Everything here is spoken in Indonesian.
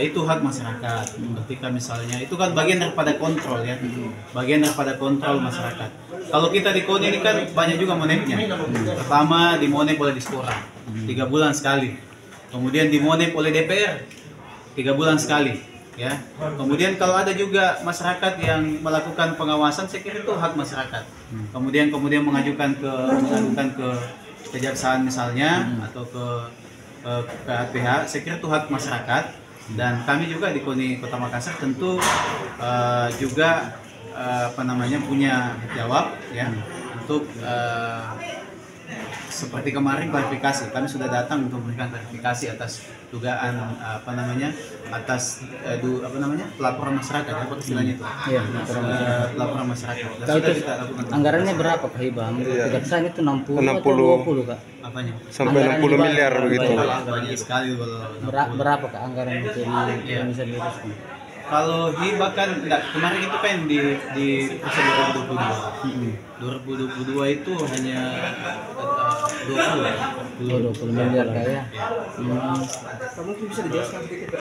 itu hak masyarakat. Ketika misalnya itu kan bagian daripada kontrol ya, bagian daripada kontrol masyarakat. Kalau kita di KONI ini kan banyak juga monepnya. Pertama dimonep oleh Dispora 3 bulan sekali, kemudian dimonep oleh DPR 3 bulan sekali. Ya, kemudian kalau ada juga masyarakat yang melakukan pengawasan, saya kira itu hak masyarakat. Kemudian mengajukan ke kejaksaan misalnya atau ke PH, saya kira itu hak masyarakat. Dan kami juga di KONI Kota Makassar tentu juga punya jawab ya untuk seperti kemarin klarifikasi, kami sudah datang untuk memberikan klarifikasi atas dugaan atas pelaporan masyarakat, apa istilahnya itu? Iya, pelaporan masyarakat. Kalau itu anggarannya berapa Pak Hibam? Kejaksaan itu 60 atau 20 Kak? Apanya? Sampai 60 miliar begitu. Banyak sekali kalau Berapa Kak anggaran yang bisa diuruskan? Kalau hibah kan kemarin itu kan di proses 2022 itu hanya 20 miliar Kak ya. Kamu bisa dijelaskan sedikit?